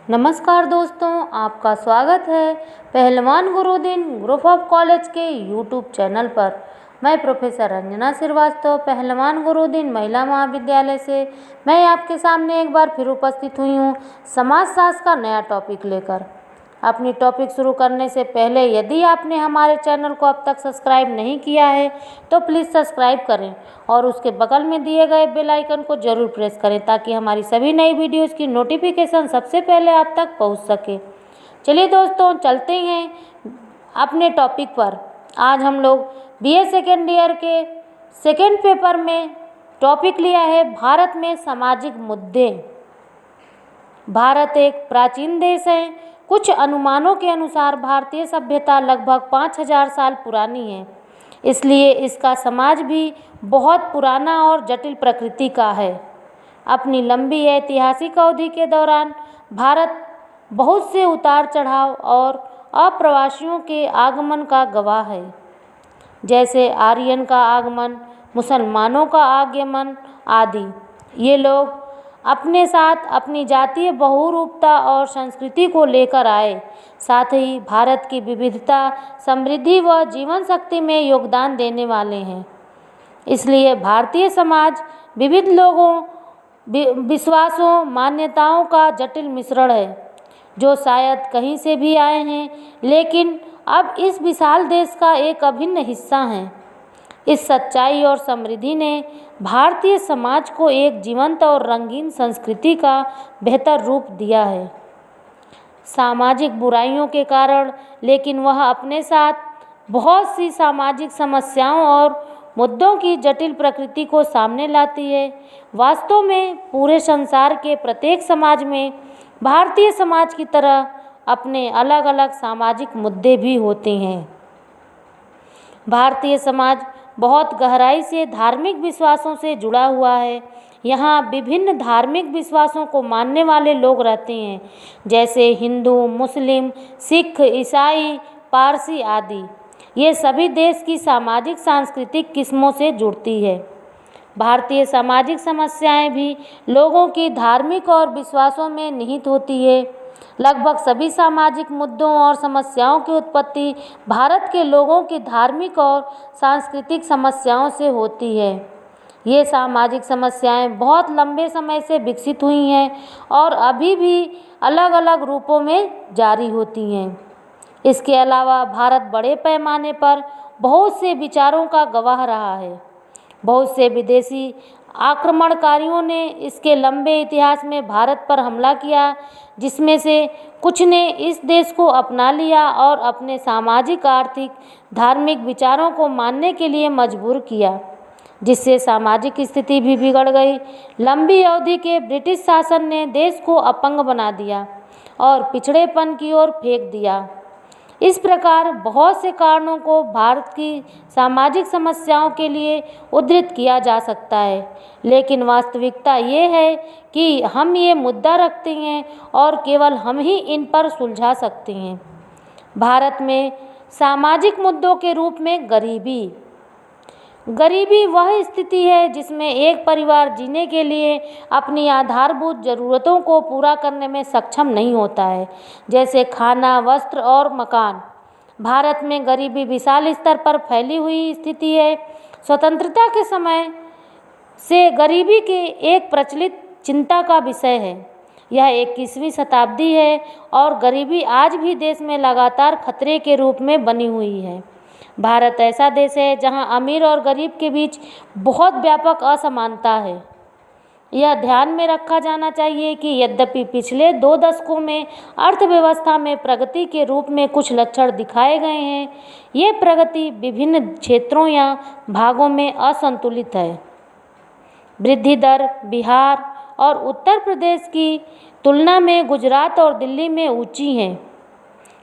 नमस्कार दोस्तों, आपका स्वागत है पहलवान गुरुदिन ग्रुप ऑफ कॉलेज के यूट्यूब चैनल पर। मैं प्रोफेसर रंजना श्रीवास्तव पहलवान गुरुदिन महिला महाविद्यालय से मैं आपके सामने एक बार फिर उपस्थित हुई हूँ समाजशास्त्र का नया टॉपिक लेकर। अपनी टॉपिक शुरू करने से पहले यदि आपने हमारे चैनल को अब तक सब्सक्राइब नहीं किया है तो प्लीज़ सब्सक्राइब करें और उसके बगल में दिए गए बेल आइकन को ज़रूर प्रेस करें ताकि हमारी सभी नई वीडियोस की नोटिफिकेशन सबसे पहले आप तक पहुंच सके। चलिए दोस्तों, चलते हैं अपने टॉपिक पर। आज हम लोग बीए सेकेंड ईयर के सेकेंड पेपर में टॉपिक लिया है भारत में सामाजिक मुद्दे। भारत एक प्राचीन देश है। कुछ अनुमानों के अनुसार भारतीय सभ्यता लगभग 5000 साल पुरानी है, इसलिए इसका समाज भी बहुत पुराना और जटिल प्रकृति का है। अपनी लंबी ऐतिहासिक अवधि के दौरान भारत बहुत से उतार चढ़ाव और अप्रवासियों के आगमन का गवाह है, जैसे आर्यन का आगमन, मुसलमानों का आगमन आदि। ये लोग अपने साथ अपनी जातीय बहुरूपता और संस्कृति को लेकर आए, साथ ही भारत की विविधता, समृद्धि व जीवन शक्ति में योगदान देने वाले हैं। इसलिए भारतीय समाज विविध लोगों, विश्वासों, मान्यताओं का जटिल मिश्रण है, जो शायद कहीं से भी आए हैं लेकिन अब इस विशाल देश का एक अभिन्न हिस्सा हैं। इस सच्चाई और समृद्धि ने भारतीय समाज को एक जीवंत और रंगीन संस्कृति का बेहतर रूप दिया है। सामाजिक बुराइयों के कारण लेकिन वह अपने साथ बहुत सी सामाजिक समस्याओं और मुद्दों की जटिल प्रकृति को सामने लाती है। वास्तव में पूरे संसार के प्रत्येक समाज में भारतीय समाज की तरह अपने अलग अलग सामाजिक मुद्दे भी होते हैं। भारतीय समाज बहुत गहराई से धार्मिक विश्वासों से जुड़ा हुआ है। यहाँ विभिन्न धार्मिक विश्वासों को मानने वाले लोग रहते हैं, जैसे हिंदू, मुस्लिम, सिख, ईसाई, पारसी आदि। ये सभी देश की सामाजिक सांस्कृतिक किस्मों से जुड़ती है। भारतीय सामाजिक समस्याएं भी लोगों की धार्मिक और विश्वासों में निहित होती है। लगभग सभी सामाजिक मुद्दों और समस्याओं की उत्पत्ति भारत के लोगों की धार्मिक और सांस्कृतिक समस्याओं से होती है। ये सामाजिक समस्याएं बहुत लंबे समय से विकसित हुई हैं और अभी भी अलग अलग रूपों में जारी होती हैं। इसके अलावा भारत बड़े पैमाने पर बहुत से विचारों का गवाह रहा है। बहुत से विदेशी आक्रमणकारियों ने इसके लंबे इतिहास में भारत पर हमला किया, जिसमें से कुछ ने इस देश को अपना लिया और अपने सामाजिक, आर्थिक, धार्मिक विचारों को मानने के लिए मजबूर किया, जिससे सामाजिक स्थिति भी बिगड़ गई। लंबी अवधि के ब्रिटिश शासन ने देश को अपंग बना दिया और पिछड़ेपन की ओर फेंक दिया। इस प्रकार बहुत से कारणों को भारत की सामाजिक समस्याओं के लिए उद्धृत किया जा सकता है, लेकिन वास्तविकता ये है कि हम ये मुद्दा रखते हैं और केवल हम ही इन पर सुलझा सकते हैं। भारत में सामाजिक मुद्दों के रूप में गरीबी वह स्थिति है जिसमें एक परिवार जीने के लिए अपनी आधारभूत ज़रूरतों को पूरा करने में सक्षम नहीं होता है, जैसे खाना, वस्त्र और मकान। भारत में गरीबी विशाल स्तर पर फैली हुई स्थिति है। स्वतंत्रता के समय से गरीबी के एक प्रचलित चिंता का विषय है। यह 21वीं शताब्दी है और गरीबी आज भी देश में लगातार खतरे के रूप में बनी हुई है। भारत ऐसा देश है जहां अमीर और गरीब के बीच बहुत व्यापक असमानता है। यह ध्यान में रखा जाना चाहिए कि यद्यपि पिछले 2 दशकों में अर्थव्यवस्था में प्रगति के रूप में कुछ लक्षण दिखाए गए हैं, ये प्रगति विभिन्न क्षेत्रों या भागों में असंतुलित है। वृद्धि दर बिहार और उत्तर प्रदेश की तुलना में गुजरात और दिल्ली में ऊंची है।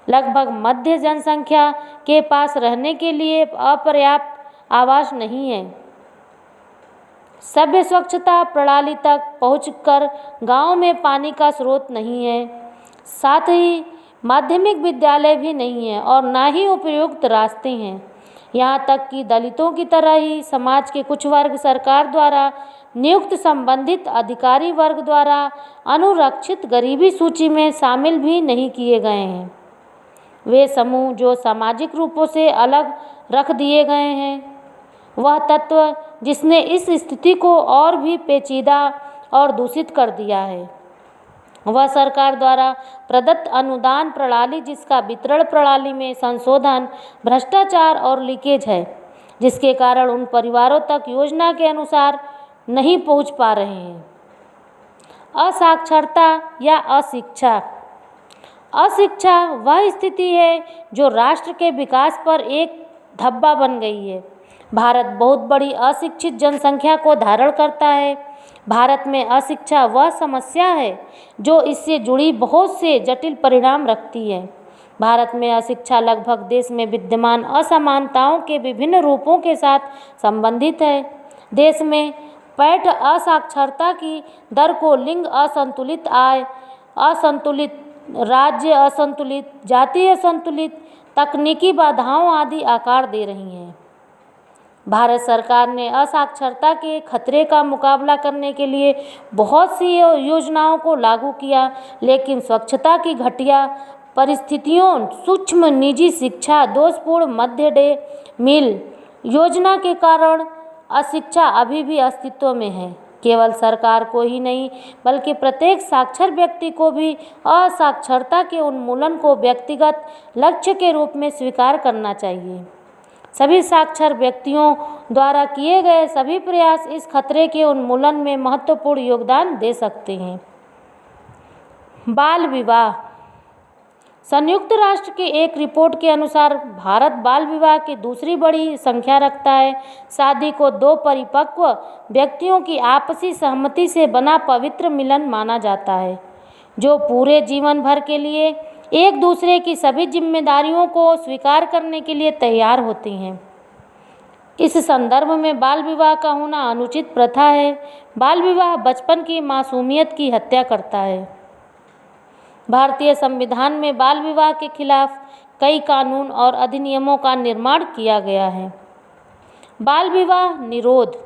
लगभग मध्य जनसंख्या के पास रहने के लिए अपर्याप्त आवास नहीं है। सभ्य स्वच्छता प्रणाली तक पहुंचकर गांव में पानी का स्रोत नहीं है। साथ ही माध्यमिक विद्यालय भी नहीं है और ना ही उपयुक्त रास्ते हैं। यहाँ तक कि दलितों की तरह ही समाज के कुछ वर्ग सरकार द्वारा नियुक्त संबंधित अधिकारी वर्ग द्वारा अनुरक्षित गरीबी सूची में शामिल भी नहीं किए गए हैं। वे समूह जो सामाजिक रूपों से अलग रख दिए गए हैं, वह तत्व जिसने इस स्थिति को और भी पेचीदा और दूषित कर दिया है, वह सरकार द्वारा प्रदत्त अनुदान प्रणाली, जिसका वितरण प्रणाली में संशोधन, भ्रष्टाचार और लीकेज है, जिसके कारण उन परिवारों तक योजना के अनुसार नहीं पहुंच पा रहे हैं। असाक्षरता या अशिक्षा। अशिक्षा वह स्थिति है जो राष्ट्र के विकास पर एक धब्बा बन गई है। भारत बहुत बड़ी अशिक्षित जनसंख्या को धारण करता है। भारत में अशिक्षा वह समस्या है जो इससे जुड़ी बहुत से जटिल परिणाम रखती है। भारत में अशिक्षा लगभग देश में विद्यमान असमानताओं के विभिन्न रूपों के साथ संबंधित है। देश में पैठ असाक्षरता की दर को लिंग असंतुलित, आय असंतुलित, राज्य असंतुलित, जातीय असंतुलित, तकनीकी बाधाओं आदि आकार दे रही हैं। भारत सरकार ने असाक्षरता के खतरे का मुकाबला करने के लिए बहुत सी योजनाओं को लागू किया, लेकिन स्वच्छता की घटिया परिस्थितियों, सूक्ष्म निजी शिक्षा, दोषपूर्ण मिड डे मील योजना के कारण अशिक्षा अभी भी अस्तित्व में है। केवल सरकार को ही नहीं, बल्कि प्रत्येक साक्षर व्यक्ति को भी असाक्षरता के उन्मूलन को व्यक्तिगत लक्ष्य के रूप में स्वीकार करना चाहिए। सभी साक्षर व्यक्तियों द्वारा किए गए सभी प्रयास इस खतरे के उन्मूलन में महत्वपूर्ण योगदान दे सकते हैं। बाल विवाह। संयुक्त राष्ट्र की एक रिपोर्ट के अनुसार भारत बाल विवाह की दूसरी बड़ी संख्या रखता है। शादी को दो परिपक्व व्यक्तियों की आपसी सहमति से बना पवित्र मिलन माना जाता है, जो पूरे जीवन भर के लिए एक दूसरे की सभी जिम्मेदारियों को स्वीकार करने के लिए तैयार होती हैं। इस संदर्भ में बाल विवाह का होना अनुचित प्रथा है। बाल विवाह बचपन की मासूमियत की हत्या करता है। भारतीय संविधान में बाल विवाह के खिलाफ कई कानून और अधिनियमों का निर्माण किया गया है। बाल विवाह निरोध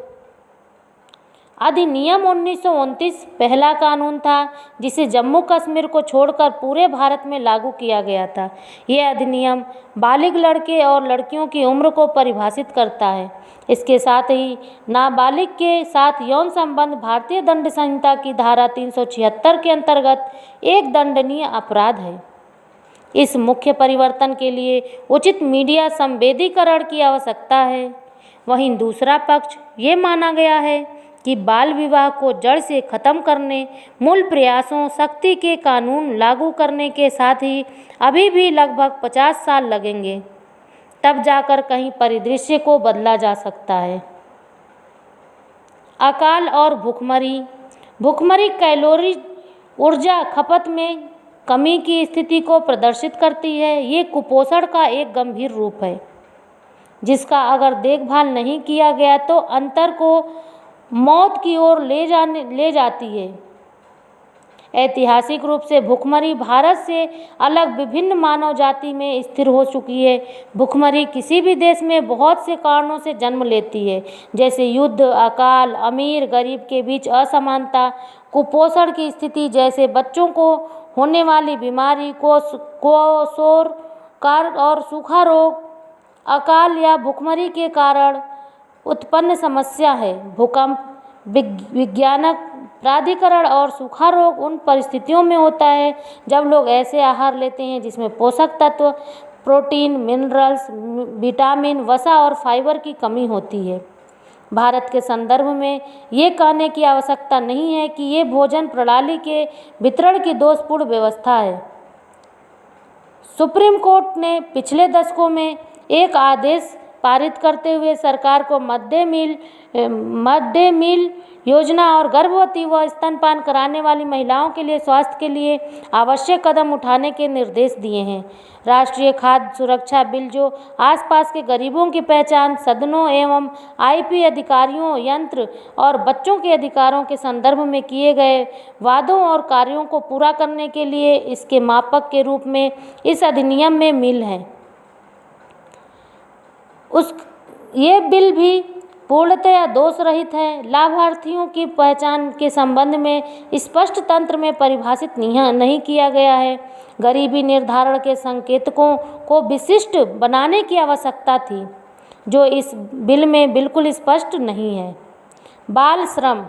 अधिनियम 1929 पहला कानून था जिसे जम्मू कश्मीर को छोड़कर पूरे भारत में लागू किया गया था। यह अधिनियम बालिग लड़के और लड़कियों की उम्र को परिभाषित करता है। इसके साथ ही नाबालिग के साथ यौन संबंध भारतीय दंड संहिता की धारा 376 के अंतर्गत एक दंडनीय अपराध है। इस मुख्य परिवर्तन के लिए उचित मीडिया संवेदीकरण की आवश्यकता है। वहीं दूसरा पक्ष ये माना गया है कि बाल विवाह को जड़ से खत्म करने मूल प्रयासों सख्ती के कानून लागू करने के साथ ही अभी भी लगभग 50 साल लगेंगे, तब जाकर कहीं परिदृश्य को बदला जा सकता है। अकाल और भूखमरी। भूखमरी कैलोरी ऊर्जा खपत में कमी की स्थिति को प्रदर्शित करती है। ये कुपोषण का एक गंभीर रूप है जिसका अगर देखभाल नहीं किया गया तो अंतर को मौत की ओर ले जाती है। ऐतिहासिक रूप से भूखमरी भारत से अलग विभिन्न मानव जाति में स्थिर हो चुकी है। भूखमरी किसी भी देश में बहुत से कारणों से जन्म लेती है, जैसे युद्ध, अकाल, अमीर गरीब के बीच असमानता, कुपोषण की स्थिति जैसे बच्चों को होने वाली बीमारी, कोशोर कार और सूखा रोग। अकाल या भूखमरी के कारण उत्पन्न समस्या है। भूकंप, विज्ञानक प्राधिकरण और सूखा रोग उन परिस्थितियों में होता है जब लोग ऐसे आहार लेते हैं जिसमें पोषक तत्व, प्रोटीन, मिनरल्स, विटामिन, वसा और फाइबर की कमी होती है। भारत के संदर्भ में ये कहने की आवश्यकता नहीं है कि ये भोजन प्रणाली के वितरण की दोषपूर्ण व्यवस्था है। सुप्रीम कोर्ट ने पिछले दशकों में एक आदेश पारित करते हुए सरकार को मिड डे मील योजना और गर्भवती व स्तनपान कराने वाली महिलाओं के लिए स्वास्थ्य के लिए आवश्यक कदम उठाने के निर्देश दिए हैं। राष्ट्रीय खाद्य सुरक्षा बिल जो आसपास के गरीबों की पहचान, सदनों एवं आईपी अधिकारियों, यंत्र और बच्चों के अधिकारों के संदर्भ में किए गए वादों और कार्यों को पूरा करने के लिए इसके मापक के रूप में इस अधिनियम में मिल है। ये बिल भी पूर्णतया दोष रहित है। लाभार्थियों की पहचान के संबंध में स्पष्ट तंत्र में परिभाषित नहीं किया गया है। गरीबी निर्धारण के संकेतकों को विशिष्ट बनाने की आवश्यकता थी, जो इस बिल में बिल्कुल स्पष्ट नहीं है। बाल श्रम।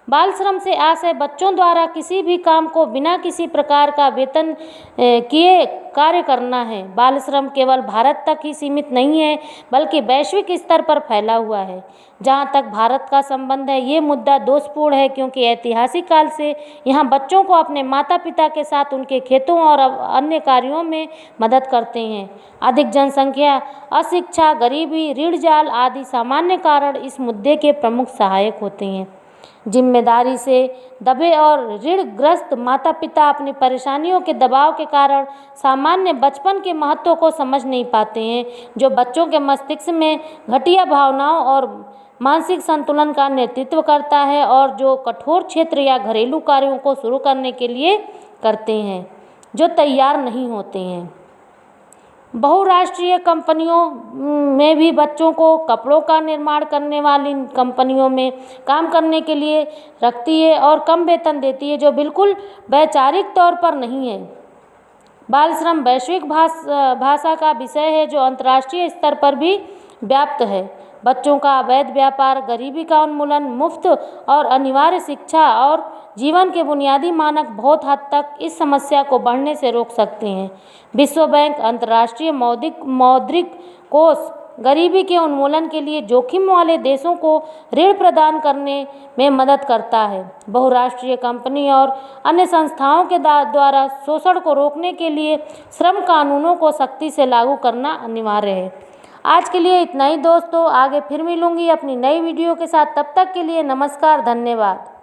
बाल श्रम से आशय बच्चों द्वारा किसी भी काम को बिना किसी प्रकार का वेतन किए कार्य करना है। बाल श्रम केवल भारत तक ही सीमित नहीं है, बल्कि वैश्विक स्तर पर फैला हुआ है। जहाँ तक भारत का संबंध है, ये मुद्दा दोषपूर्ण है, क्योंकि ऐतिहासिक काल से यहाँ बच्चों को अपने माता पिता के साथ उनके खेतों और अन्य कार्यों में मदद करते हैं। अधिक जनसंख्या, अशिक्षा, गरीबी, ऋण जाल आदि सामान्य कारण इस मुद्दे के प्रमुख सहायक होते हैं। जिम्मेदारी से दबे और ऋणग्रस्त माता पिता अपनी परेशानियों के दबाव के कारण सामान्य बचपन के महत्व को समझ नहीं पाते हैं, जो बच्चों के मस्तिष्क में घटिया भावनाओं और मानसिक संतुलन का नेतृत्व करता है, और जो कठोर क्षेत्र या घरेलू कार्यों को शुरू करने के लिए करते हैं, जो तैयार नहीं होते हैं। बहुराष्ट्रीय कंपनियों में भी बच्चों को कपड़ों का निर्माण करने वाली कंपनियों में काम करने के लिए रखती है और कम वेतन देती है, जो बिल्कुल वैचारिक तौर पर नहीं है। बाल श्रम वैश्विक भाषा का विषय है, जो अंतर्राष्ट्रीय स्तर पर भी व्याप्त है। बच्चों का अवैध व्यापार, गरीबी का उन्मूलन, मुफ्त और अनिवार्य शिक्षा और जीवन के बुनियादी मानक बहुत हद तक इस समस्या को बढ़ने से रोक सकते हैं। विश्व बैंक, अंतर्राष्ट्रीय मौद्रिक कोष गरीबी के उन्मूलन के लिए जोखिम वाले देशों को ऋण प्रदान करने में मदद करता है। बहुराष्ट्रीय कंपनी और अन्य संस्थाओं के द्वारा शोषण को रोकने के लिए श्रम कानूनों को सख्ती से लागू करना अनिवार्य है। आज के लिए इतना ही दोस्तों, आगे फिर मिलूंगी अपनी नई वीडियो के साथ। तब तक के लिए नमस्कार, धन्यवाद।